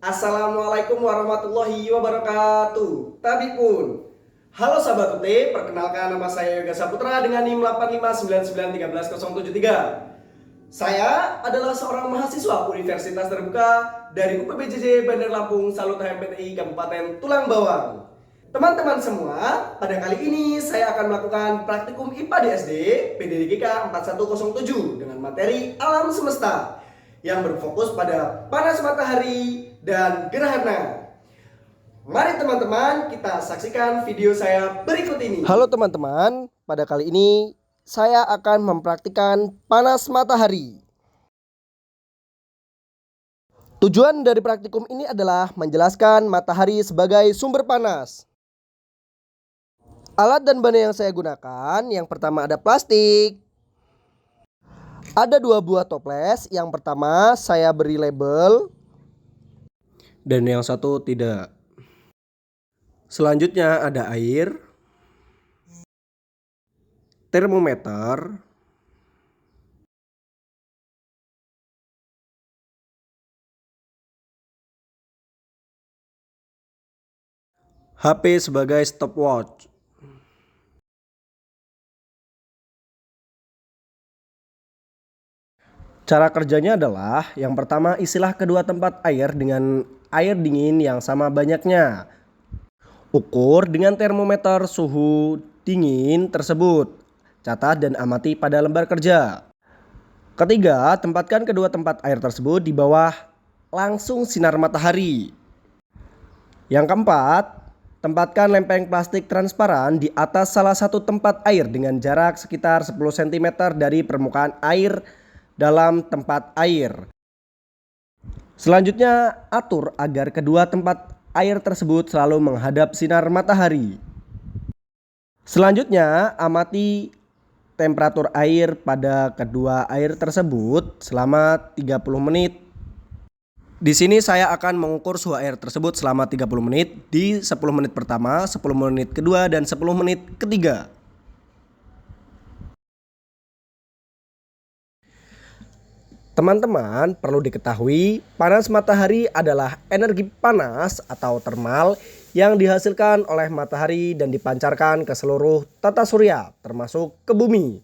Assalamualaikum warahmatullahi wabarakatuh. Tadi pun. Halo sahabat UT, perkenalkan nama saya Yoga Saputra dengan NIM 859913073. Saya adalah seorang mahasiswa Universitas Terbuka dari UPBJJ Bandar Lampung Salut HMPTI Kabupaten Tulang Bawang. Teman-teman semua, pada kali ini saya akan melakukan praktikum IPA di SD PDDGK 4107 dengan materi alam semesta yang berfokus pada panas matahari dan gerhana. Mari teman-teman kita saksikan video saya berikut ini. Halo teman-teman, pada kali ini saya akan mempraktikkan panas matahari. Tujuan dari praktikum ini adalah menjelaskan matahari sebagai sumber panas. Alat dan bahan yang saya gunakan, yang pertama ada plastik. Ada 2 buah toples, yang pertama saya beri label dan yang satu tidak. Selanjutnya ada air, termometer, HP sebagai stopwatch. Cara kerjanya adalah yang pertama isilah kedua tempat air dengan air dingin yang sama banyaknya. Ukur dengan termometer suhu dingin tersebut. Catat dan amati pada lembar kerja. Ketiga, tempatkan kedua tempat air tersebut di bawah langsung sinar matahari. Yang keempat, tempatkan lempeng plastik transparan di atas salah satu tempat air dengan jarak sekitar 10 cm dari permukaan air dalam tempat air. Selanjutnya, atur agar kedua tempat air tersebut selalu menghadap sinar matahari. Selanjutnya, amati temperatur air pada kedua air tersebut selama 30 menit. Di sini saya akan mengukur suhu air tersebut selama 30 menit di 10 menit pertama, 10 menit kedua, dan 10 menit ketiga. Teman-teman, perlu diketahui panas matahari adalah energi panas atau termal yang dihasilkan oleh matahari dan dipancarkan ke seluruh tata surya termasuk ke bumi.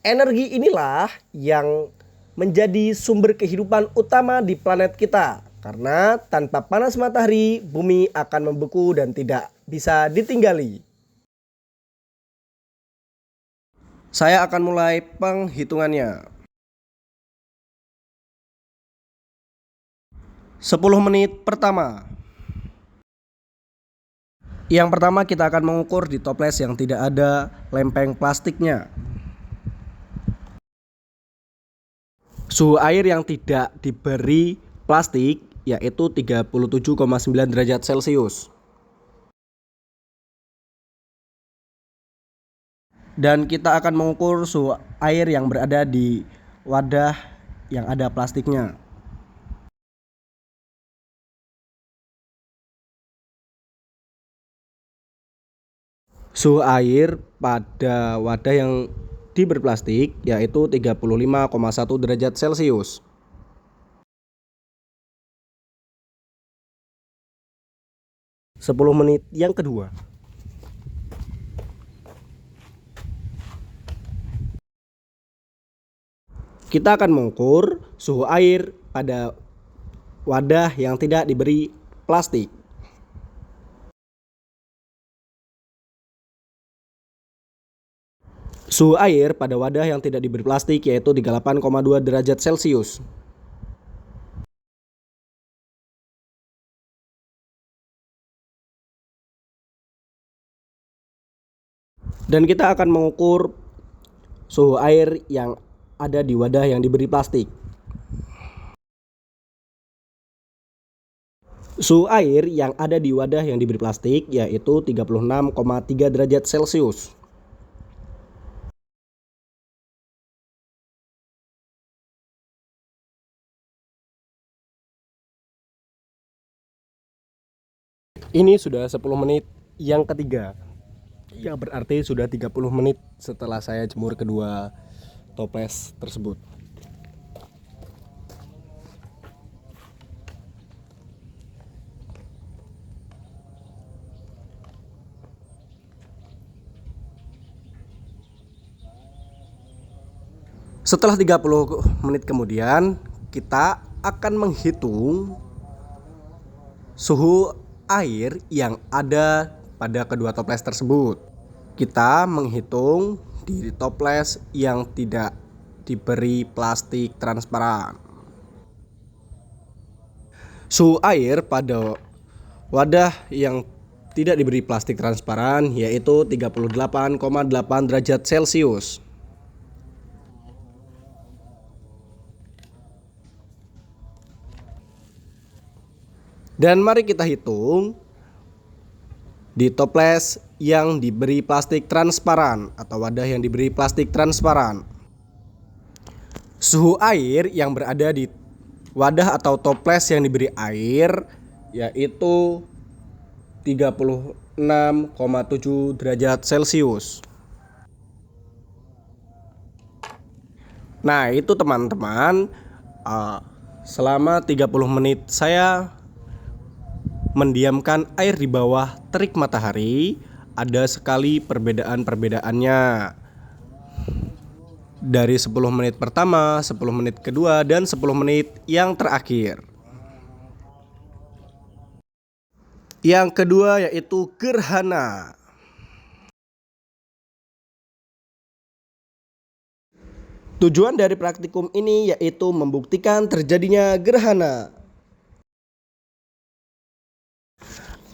Energi inilah yang menjadi sumber kehidupan utama di planet kita, karena tanpa panas matahari bumi akan membeku dan tidak bisa ditinggali. Saya akan mulai penghitungannya. 10 menit pertama. Yang pertama kita akan mengukur di toples yang tidak ada lempeng plastiknya. Suhu air yang tidak diberi plastik yaitu 37,9 derajat Celcius. Dan kita akan mengukur suhu air yang berada di wadah yang ada plastiknya. Suhu air pada wadah yang diberi plastik yaitu 35,1 derajat Celcius. Sepuluh menit yang kedua. Kita akan mengukur suhu air pada wadah yang tidak diberi plastik. Suhu air pada wadah yang tidak diberi plastik yaitu 38,2 derajat Celcius. Dan kita akan mengukur suhu air yang ada di wadah yang diberi plastik. Suhu air yang ada di wadah yang diberi plastik yaitu 36,3 derajat Celcius. Ini sudah 10 menit yang ketiga, yang berarti sudah 30 menit setelah saya jemur kedua toples tersebut. Setelah 30 menit kemudian, kita akan menghitung suhu air yang ada pada kedua toples tersebut. Kita menghitung di toples yang tidak diberi plastik transparan. Suhu air pada wadah yang tidak diberi plastik transparan yaitu 38,8 derajat Celcius. Dan mari kita hitung di toples yang diberi plastik transparan atau wadah yang diberi plastik transparan. Suhu air yang berada di wadah atau toples yang diberi air yaitu 36,7 derajat Celcius. Nah, itu teman-teman, selama 30 menit saya mendiamkan air di bawah terik matahari, ada sekali perbedaan-perbedaannya. Dari 10 menit pertama, 10 menit kedua, dan 10 menit yang terakhir. Yang kedua yaitu gerhana. Tujuan dari praktikum ini yaitu membuktikan terjadinya gerhana.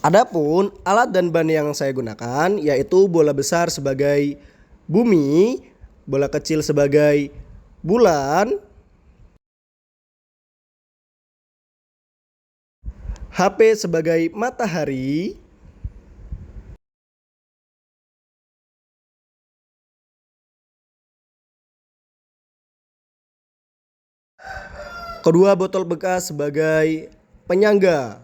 Adapun alat dan bahan yang saya gunakan yaitu bola besar sebagai bumi, bola kecil sebagai bulan, HP sebagai matahari, kedua botol bekas sebagai penyangga.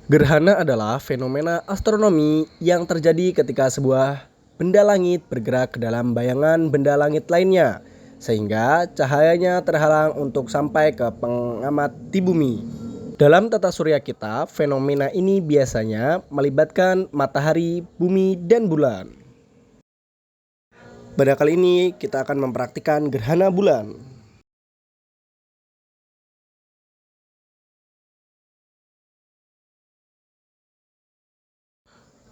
Gerhana adalah fenomena astronomi yang terjadi ketika sebuah benda langit bergerak ke dalam bayangan benda langit lainnya, sehingga cahayanya terhalang untuk sampai ke pengamat di bumi. Dalam tata surya kita, fenomena ini biasanya melibatkan matahari, bumi, dan bulan. Pada kali ini kita akan mempraktikkan gerhana bulan.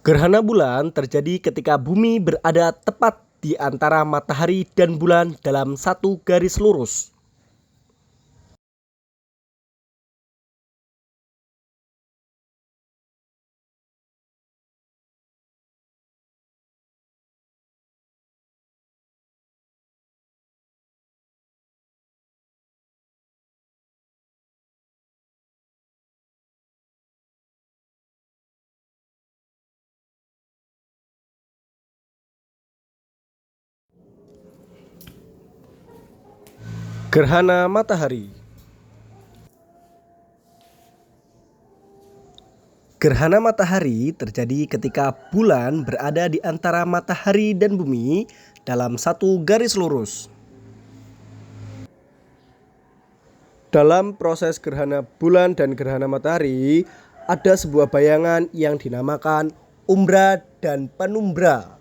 Gerhana bulan terjadi ketika bumi berada tepat di antara matahari dan bulan dalam satu garis lurus. Gerhana matahari. Gerhana matahari terjadi ketika bulan berada di antara matahari dan bumi dalam satu garis lurus. Dalam proses gerhana bulan dan gerhana matahari, ada sebuah bayangan yang dinamakan umbra dan penumbra.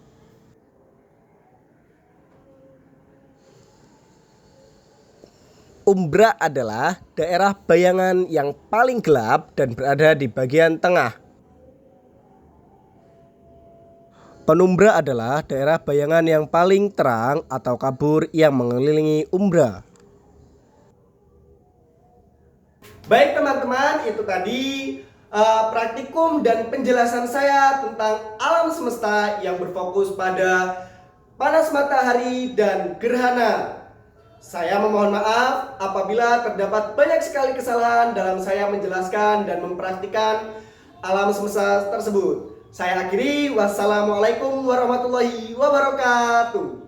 Umbra adalah daerah bayangan yang paling gelap dan berada di bagian tengah. Penumbra adalah daerah bayangan yang paling terang atau kabur yang mengelilingi umbra. Baik teman-teman, itu tadi praktikum dan penjelasan saya tentang alam semesta yang berfokus pada panas matahari dan gerhana. Saya memohon maaf apabila terdapat banyak sekali kesalahan dalam saya menjelaskan dan mempraktikkan alam semesta tersebut. Saya akhiri, wassalamualaikum warahmatullahi wabarakatuh.